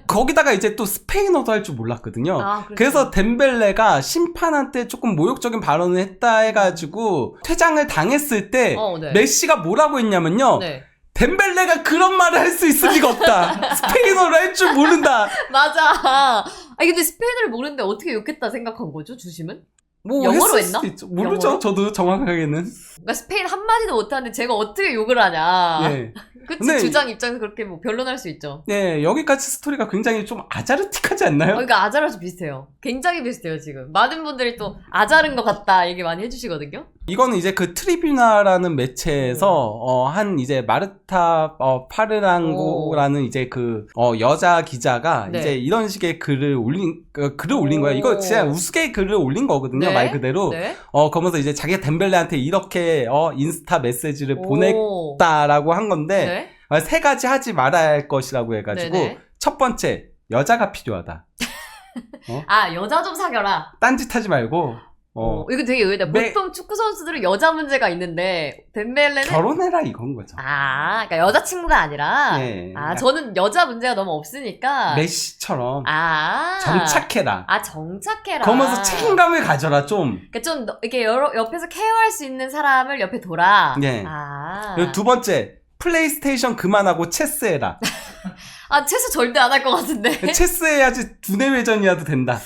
거기다가 이제 또 스페인어도 할 줄 몰랐거든요. 그렇죠. 그래서 덴벨레가 심판한테 조금 모욕적인 발언을 했다 해가지고 퇴장을 당했을 때 네. 메시가 뭐라고 했냐면요. 네. 덴벨레가 그런 말을 할 수 있을 리가 없다. 스페인어를 할 줄 모른다. 맞아. 아니 근데 스페인어를 모르는데 어떻게 욕했다 생각한 거죠? 주심은? 뭐 영어로 했을 했나? 수도 있죠. 모르죠. 영어로? 저도 정확하게는. 그러니까 스페인 한마디도 못하는데 제가 어떻게 욕을 하냐. 예. 그치 근데 주장 입장에서 그렇게 뭐 변론할 수 있죠. 네, 여기까지 스토리가 굉장히 좀 아자르틱하지 않나요? 그러니까 아자르랑 비슷해요. 굉장히 비슷해요 지금. 많은 분들이 또 아자른 것 같다 얘기 많이 해주시거든요. 이거는 이제 그 트리뷰나라는 매체에서 한 이제 마르타 파르랑고라는 이제 그 여자 기자가 네. 이제 이런 식의 글을 올린 거예요. 이거 진짜 우스개 글을 올린 거거든요. 네. 말 그대로. 네. 그러면서 이제 자기가 덴벨레한테 이렇게 인스타 메시지를 보냈다라고 한 건데 네. 세 가지 하지 말아야 할 것이라고 해가지고 네네. 첫 번째 여자가 필요하다. 여자 좀 사겨라. 딴짓하지 말고 이거 되게 의외다. 보통 축구 선수들은 여자 문제가 있는데 덴벨레는 결혼해라 이건 거죠. 그러니까 여자친구가 아니라 네. 저는 여자 문제가 너무 없으니까 메시처럼 정착해라. 정착해라. 그러면서 책임감을 가져라 좀. 그러니까 좀 이렇게 옆에서 케어할 수 있는 사람을 옆에 둬라. 네. 그리고 두 번째 플레이스테이션 그만하고 체스해라. 체스 절대 안 할 것 같은데. 체스해야지 두뇌 회전이라도 된다.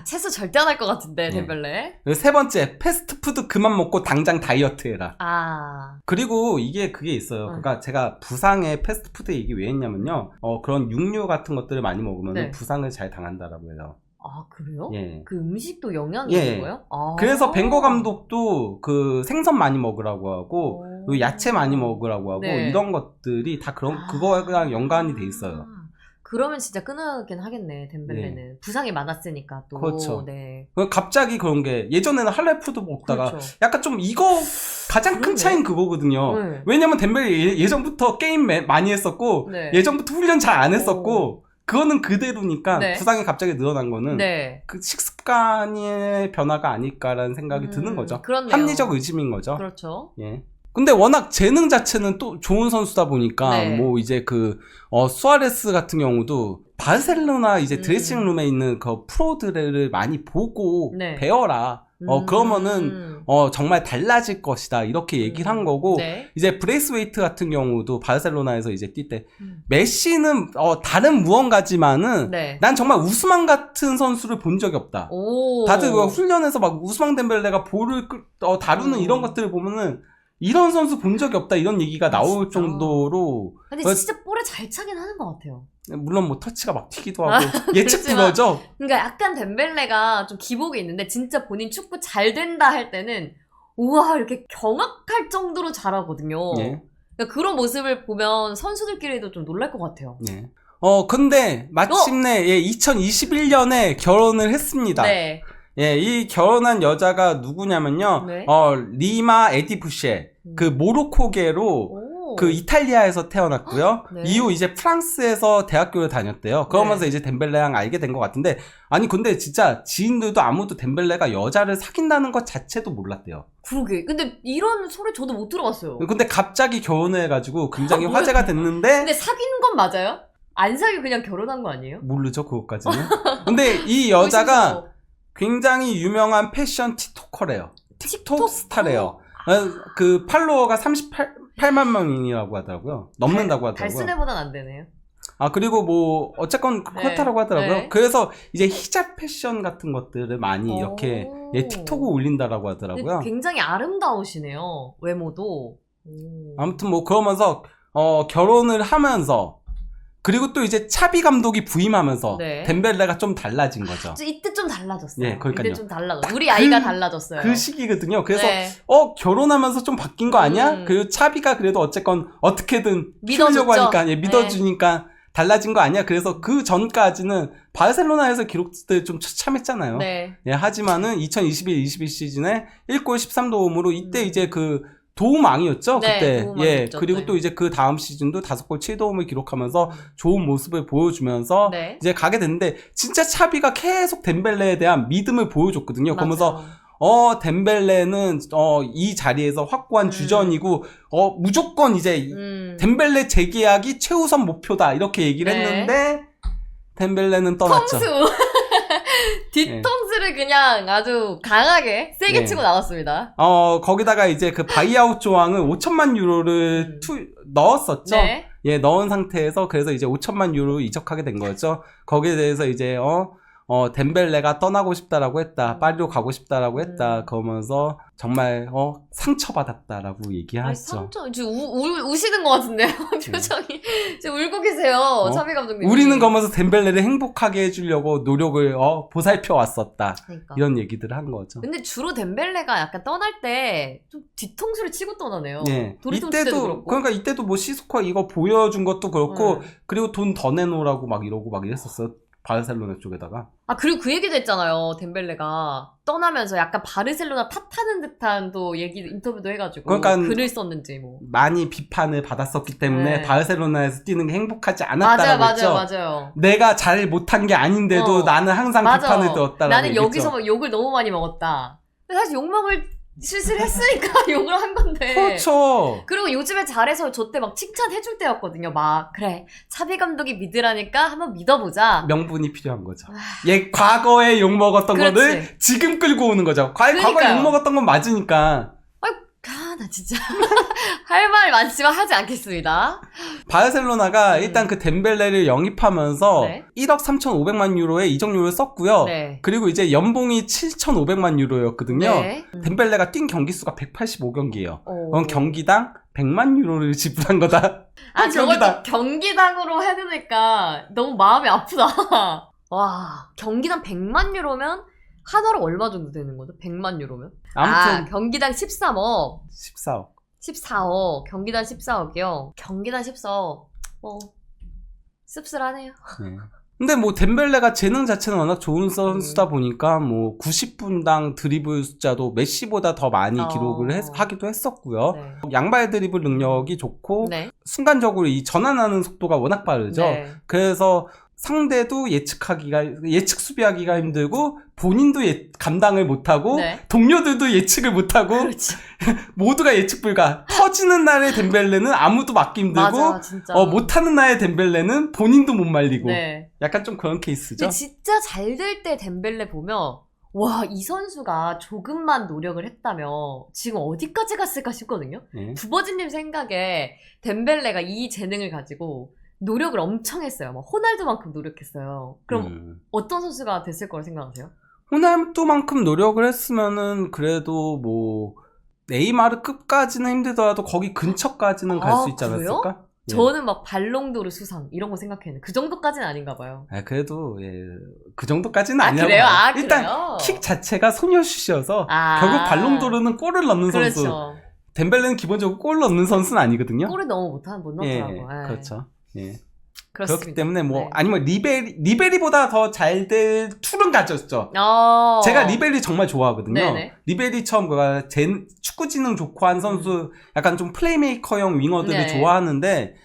체스 절대 안 할 것 같은데 덴벨레. 그리고 세 번째 패스트푸드 그만 먹고 당장 다이어트 해라. 그리고 그게 있어요. 그러니까 제가 부상에 패스트푸드 얘기 왜 했냐면요. 그런 육류 같은 것들을 많이 먹으면 부상을 잘 당한다라고 해요. 그래요? 예. 그 음식도 영향이 있는 거예요? 그래서 벵거 감독도 그 생선 많이 먹으라고 하고 그리고 야채 많이 먹으라고 하고 이런 것들이 다 그거랑 연관이 돼 있어요. 그러면 진짜 끊어긴 하겠네 덴벨레는. 부상이 많았으니까 또. 그렇죠. 네. 갑자기 그런 게 예전에는 할랄푸드 먹다가 그렇죠. 약간 좀 이거 가장 큰 차이는 그거거든요. 왜냐면 덴벨레 예전부터 게임 많이 했었고 예전부터 훈련 잘 안 했었고 그거는 그대로니까 부상이 갑자기 늘어난 거는 그 식습관의 변화가 아닐까라는 생각이 드는 거죠. 그렇네요. 합리적 의심인 거죠. 그렇죠. 예. 근데 워낙 재능 자체는 또 좋은 선수다 보니까 뭐 이제 수아레스 같은 경우도 바르셀로나 이제 드레싱룸에 있는 그 프로들을 많이 보고 배워라. 그러면은 정말 달라질 것이다 이렇게 얘기를 한 거고 이제 브레이스웨이트 같은 경우도 바르셀로나에서 이제 뛸 때 메시는 다른 무언가지만은 난 정말 우스만 같은 선수를 본 적이 없다. 다들 훈련에서 막 우스만 덴벨레가 볼을 다루는 이런 것들을 보면은 이런 선수 본 적이 없다 이런 얘기가 나올 정도로 근데 진짜 볼 볼에 잘 차긴 하는 것 같아요. 물론 뭐 터치가 막 튀기도 하고 그렇지만- 예측 불허죠. 그러니까 약간 덴벨레가 좀 기복이 있는데 진짜 본인 축구 잘 된다 할 때는 우와 이렇게 경악할 정도로 잘하거든요. 예. 그러니까 그런 모습을 보면 선수들끼리도 좀 놀랄 것 같아요. 예. 근데 마침내 예, 2021년에 결혼을 했습니다. 네. 예, 이 결혼한 여자가 누구냐면요. 네. 리마 에디부쉐. 그 모로코계로 오. 그 이탈리아에서 태어났고요. 네. 이후 이제 프랑스에서 대학교를 다녔대요. 그러면서 네. 이제 덴벨레랑 알게 된 것 같은데, 아니 근데 진짜 지인들도 아무도 덴벨레가 여자를 사귄다는 것 자체도 몰랐대요. 그러게. 근데 이런 소리 저도 못 들어봤어요. 근데 갑자기 결혼해가지고 굉장히 뭐야? 화제가 됐는데 근데 사귄 건 맞아요? 안 사귀고 그냥 결혼한 거 아니에요? 모르죠 그것까지는. 근데 이 여자가 멋있어. 굉장히 유명한 패션 틱토커래요. 틱톡 스타래요. 그 팔로워가 38만 명이라고 하더라고요. 넘는다고 하더라고요. 달스네보단 안 되네요. 아 그리고 뭐 어쨌건 그렇다라고 하더라고요. 네. 그래서 이제 히잡 패션 같은 것들을 많이 이렇게 예, 틱톡을 올린다라고 하더라고요. 굉장히 아름다우시네요. 외모도. 아무튼 뭐 그러면서 결혼을 하면서 그리고 또 이제 차비 감독이 부임하면서 네. 덴벨레가 좀 달라진 거죠. 이때 좀 달라졌어요. 예, 그러니까요. 이때 좀 달라졌어요. 우리 아이가 달라졌어요. 그 시기거든요. 그래서 네. 결혼하면서 좀 바뀐 거 아니야? 그리고 차비가 그래도 어쨌건 어떻게든 믿어줬죠. 키우려고 하니까 믿어주니까 달라진 거 아니야? 그래서 그 전까지는 바르셀로나에서 기록들 좀 처참했잖아요. 네. 예, 하지만은 2021-22 시즌에 1골 13도움으로 이때 이제 그 도움왕이었죠. 네, 그때. 도움왕이었죠, 예. 그리고 네. 또 이제 그 다음 시즌도 5골 7도움을 기록하면서 좋은 모습을 보여주면서 네. 이제 가게 됐는데 진짜 차비가 계속 덴벨레에 대한 믿음을 보여줬거든요. 그러면서 맞아요. 덴벨레는 이 자리에서 확고한 주전이고 무조건 이제 덴벨레 재계약이 최우선 목표다 이렇게 얘기를 네. 했는데 덴벨레는 떠났죠. 통수! 뒤통수를 그냥 아주 강하게 세게 네. 치고 나왔습니다. 거기다가 이제 그 바이아웃 조항을 5천만 유로를 넣었었죠. 네. 예, 넣은 상태에서 그래서 이제 5천만 유로 이적하게 된 거죠. 거기에 대해서 이제 덴벨레가 떠나고 싶다라고 했다. 파리로 가고 싶다라고 했다. 그러면서 정말 상처받았다라고 얘기하죠. 아니, 상처, 지금 우시는 것 같은데요? 표정이. 지금 울고 계세요. 차비 감독님. 우리는 그러면서 덴벨레를 행복하게 해주려고 노력을 보살펴 왔었다. 그러니까. 이런 얘기들을 한 거죠. 근데 주로 덴벨레가 약간 떠날 때 좀 뒤통수를 치고 떠나네요. 예. 도리통수 때도 그렇고. 그러니까 이때도 뭐 시스코가 이거 보여준 것도 그렇고 그리고 돈 더 내놓으라고 막 이러고 막 이랬었어. 바르셀로나 쪽에다가. 그리고 그 얘기도 했잖아요. 덴벨레가 떠나면서 약간 바르셀로나 탓하는 듯한 또 인터뷰도 해가지고. 그러니까 글을 썼는지 뭐. 많이 비판을 받았었기 때문에 네. 바르셀로나에서 뛰는 게 행복하지 않았다라고 했죠. 맞아요. 내가 잘 못한 게 아닌데도 나는 항상 비판을 들었다라고 나는 얘기했죠. 여기서 막 욕을 너무 많이 먹었다. 근데 사실 욕먹을 실수를 했으니까 욕을 한 건데. 그렇죠. 그리고 요즘에 잘해서 저 때 막 칭찬해줄 때였거든요. 막 그래 차비 감독이 믿으라니까 한번 믿어보자. 명분이 필요한 거죠. 과거에 욕먹었던 그렇지. 거를 지금 끌고 오는 거죠. 과거에 그러니까요. 욕먹었던 건 맞으니까. 나 진짜 할 말 많지만 하지 않겠습니다. 바르셀로나가 일단 그 덴벨레를 영입하면서 네. 1억 3,500만 유로의 이적료를 썼고요. 네. 그리고 이제 연봉이 7,500만 유로였거든요. 네. 덴벨레가 뛴 경기 수가 185경기예요. 오. 그럼 경기당 100만 유로를 지불한 거다. 저걸 경기당. 또 경기당으로 해두니까 너무 마음이 아프다. 와, 경기당 100만 유로면 하나로 얼마 정도 되는 거죠? 100만 유로면? 아무튼 경기당 13억. 14억. 14억. 경기당 14억이요. 경기당 14억. 씁쓸하네요. 네. 근데 뭐 덴벨레가 재능 자체는 워낙 좋은 선수다 보니까 뭐 90분당 드리블 숫자도 메시보다 더 많이 기록을 하기도 했었고요. 네. 양발 드리블 능력이 좋고 네. 순간적으로 이 전환하는 속도가 워낙 빠르죠. 네. 그래서 상대도 예측 수비하기가 힘들고 본인도 감당을 못하고 네. 동료들도 예측을 못하고 그렇지. 모두가 예측 불가. 터지는 날의 덴벨레는 아무도 막기 힘들고 맞아, 진짜. 못하는 날의 덴벨레는 본인도 못 말리고 네. 약간 좀 그런 케이스죠. 근데 진짜 잘 될 때 덴벨레 보면 와, 이 선수가 조금만 노력을 했다면 지금 어디까지 갔을까 싶거든요. 네. 두버지님 생각에 덴벨레가 이 재능을 가지고 노력을 엄청 했어요. 막 호날두만큼 노력했어요. 그럼 어떤 선수가 됐을 거라 생각하세요? 호날두만큼 노력을 했으면은 그래도 뭐 네이마르급까지는 힘들더라도 거기 근처까지는 갈 수 있지 그래요? 않았을까? 저는 막 발롱도르 수상 이런 거 생각했는데 그 정도까지는 아닌가 봐요. 아, 그래도 그 정도까지는 아, 아니라고 그래요? 봐요. 아, 일단 그래요? 킥 자체가 소녀슛이어서 아. 결국 발롱도르는 골을 넣는 선수. 그렇죠. 덴벨레는 기본적으로 골 넣는 선수는 아니거든요. 골을 너무 못 넣더라고. 예. 그렇죠. 예. 그렇습니다. 그렇기 때문에 뭐 네. 아니면 리베리보다 더 잘 될 툴은 가졌죠. 제가 리베리 정말 좋아하거든요. 네네. 리베리 처음 축구 지능 좋고 한 선수 약간 좀 플레이메이커형 윙어들을 네. 좋아하는데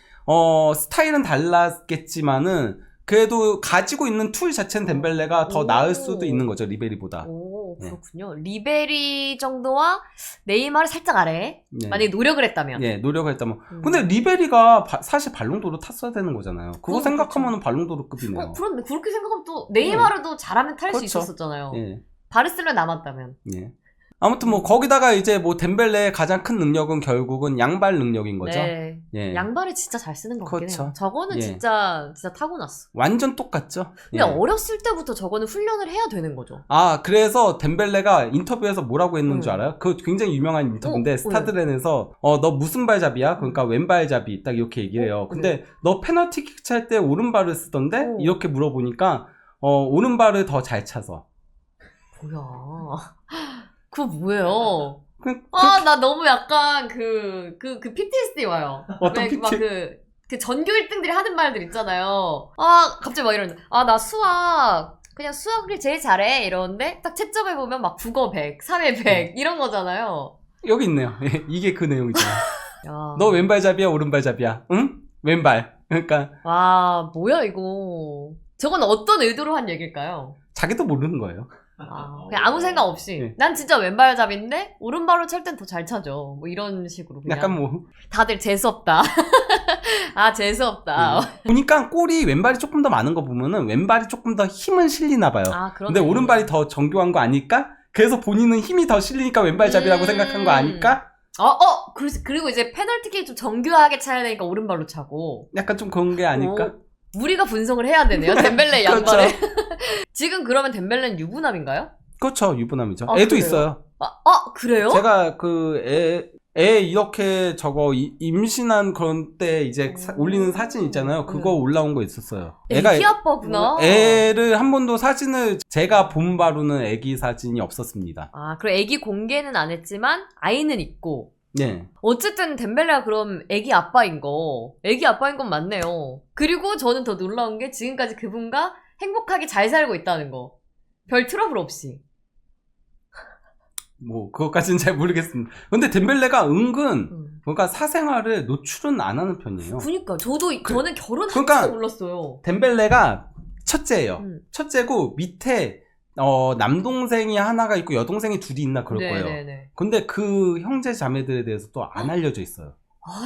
스타일은 달랐겠지만은 그래도 가지고 있는 툴 자체는 덴벨레가 더 오. 나을 수도 있는 거죠, 리베리보다. 오, 그렇군요. 리베리 정도와 네이마르 살짝 아래. 네. 만약에 노력을 했다면. 예, 노력을 했다면. 근데 리베리가 사실 발롱도르 탔어야 되는 거잖아요. 그거 그건 생각하면 발롱도르급이네요. 그런데 그렇게 생각하면 또 네이마르도 잘하면 탈 수 그렇죠. 있었었잖아요. 예. 바르셀로나 남았다면. 예. 아무튼 뭐 거기다가 이제 뭐 덴벨레의 가장 큰 능력은 결국은 양발 능력인 거죠. 네. 예. 양발을 진짜 잘 쓰는 것 같긴 그렇죠. 해요. 저거는 예. 진짜 타고났어. 완전 똑같죠. 근데 예. 어렸을 때부터 저거는 훈련을 해야 되는 거죠. 아, 그래서 덴벨레가 인터뷰에서 뭐라고 했는 줄 알아요? 그거 굉장히 유명한 인터뷰인데 스타드렌에서 너 무슨 발잡이야? 그러니까 왼발잡이 딱 이렇게 얘기를 해요. 근데 너 페널티킥 찰 때 오른발을 쓰던데? 이렇게 물어보니까 오른발을 더 잘 차서. 뭐야. 그거 뭐예요? 아, 나 너무 약간 PTSD 와요. 어떤 왜, PT? 막 그 전교 1등들이 하는 말들 있잖아요. 갑자기 막 이러는데, 나 그냥 수학을 제일 잘해. 이러는데, 딱 채점해보면 막 국어 100, 사회 100, 이런 거잖아요. 여기 있네요. 이게 그 내용이잖아. 야. 너 왼발잡이야, 오른발잡이야? 응? 왼발. 그러니까. 와, 뭐야, 이거. 저건 어떤 의도로 한 얘기일까요? 자기도 모르는 거예요. 그냥 아무 생각 없이. 네. 난 진짜 왼발잡인데, 오른발로 찰 땐 더 잘 차죠. 뭐 이런 식으로. 그냥. 약간 뭐. 다들 재수없다. 재수없다. 보니까 골이 왼발이 조금 더 많은 거 보면은 왼발이 조금 더 힘은 실리나 봐요. 그러네. 근데 오른발이 더 정교한 거 아닐까? 그래서 본인은 힘이 더 실리니까 왼발잡이라고 생각한 거 아닐까? 그리고 이제 페널티킥 좀 정교하게 차야 되니까 오른발로 차고. 약간 좀 그런 게 아닐까? 우리가 분석을 해야 되네요. 덴벨레 양발에. 그렇죠. 지금 그러면 덴벨레는 유부남인가요? 그렇죠. 유부남이죠. 아, 애도 그래요? 있어요. 그래요? 제가 애 이렇게 임신한 그런 때 이제 올리는 사진 있잖아요. 그거 올라온 거 있었어요. 애기 아빠구나. 애를 한 번도 사진을 제가 본 바로는 애기 사진이 없었습니다. 그럼 애기 공개는 안 했지만 아이는 있고. 네. 어쨌든 덴벨레가 그럼 애기 아빠인 건 맞네요. 그리고 저는 더 놀라운 게 지금까지 그분과 행복하게 잘 살고 있다는 거. 별 트러블 없이. 뭐 그것까지는 잘 모르겠습니다. 근데 덴벨레가 은근 그러니까 사생활을 노출은 안 하는 편이에요. 그니까 저는 결혼할지도 그러니까 몰랐어요. 덴벨레가 첫째예요. 첫째고 밑에 남동생이 하나가 있고 여동생이 둘이 있나 그럴 거예요. 근데 그 형제 자매들에 대해서 또 안 알려져 있어요.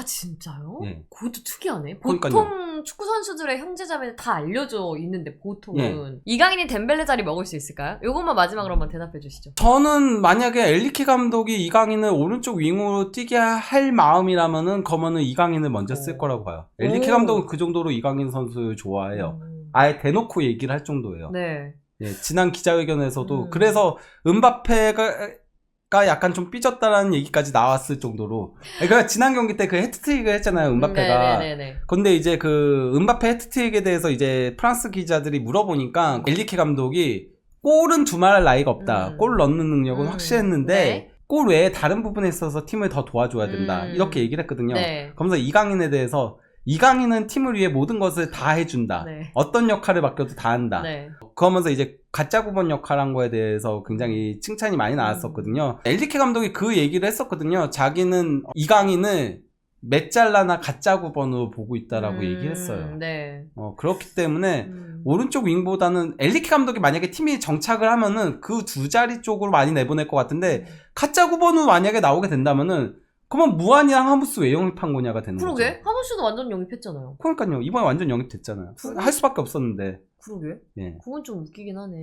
진짜요? 예. 그것도 특이하네. 그러니까요. 보통 축구 선수들의 형제자매는 다 알려져 있는데 보통은. 예. 이강인이 덴벨레 자리 먹을 수 있을까요? 요것만 마지막으로 한번 대답해 주시죠. 저는 만약에 엘리키 감독이 이강인을 오른쪽 윙으로 뛰게 할 마음이라면은 그러면은 이강인을 먼저 쓸 거라고 봐요. 엘리키 감독은 그 정도로 이강인 선수 좋아해요. 아예 대놓고 얘기를 할 정도예요. 네. 예, 지난 기자회견에서도 그래서 은바페가 약간 좀 삐졌다라는 얘기까지 나왔을 정도로. 그러니까 지난 경기 때 그 해트트릭을 했잖아요, 은바페가. 근데 이제 그 은바페 해트트릭에 대해서 이제 프랑스 기자들이 물어보니까 엘리케 감독이 골은 두말할 나위가 없다. 골 넣는 능력은 확실했는데 네. 골 외에 다른 부분에 있어서 팀을 더 도와줘야 된다. 이렇게 얘기를 했거든요. 네. 그러면서 이강인에 대해서 이강인은 팀을 위해 모든 것을 다 해준다. 네. 어떤 역할을 맡겨도 다 한다. 네. 그러면서 이제 가짜 9번 역할한 거에 대해서 굉장히 칭찬이 많이 나왔었거든요. 엘리케 감독이 그 얘기를 했었거든요. 자기는 이강인을 메잘라나 가짜 9번으로 보고 있다라고 얘기를 했어요. 네. 그렇기 때문에 오른쪽 윙보다는 엘리케 감독이 만약에 팀이 정착을 하면은 그 두 자리 쪽으로 많이 내보낼 것 같은데 가짜 9번으로 만약에 나오게 된다면은 그러면 무한이랑 하무스 왜 영입한 거냐가 되는 거죠. 그러게? 하무스도 완전 영입했잖아요. 그러니까요. 이번에 완전 영입됐잖아요. 할 수밖에 없었는데. 그러게? 예. 그건 좀 웃기긴 하네.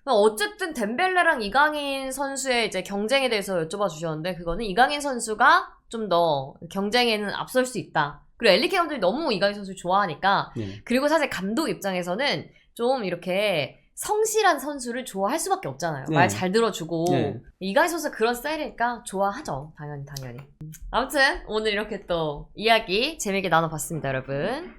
어쨌든 덴벨레랑 이강인 선수의 이제 경쟁에 대해서 여쭤봐 주셨는데 그거는 이강인 선수가 좀 더 경쟁에는 앞설 수 있다. 그리고 엘리케 감독이 너무 이강인 선수를 좋아하니까 예. 그리고 사실 감독 입장에서는 좀 이렇게 성실한 선수를 좋아할 수밖에 없잖아요. 네. 말 잘 들어주고. 네. 이가희 선수 그런 스타일이니까 좋아하죠. 당연히. 아무튼 오늘 이렇게 또 이야기 재밌게 나눠봤습니다, 여러분.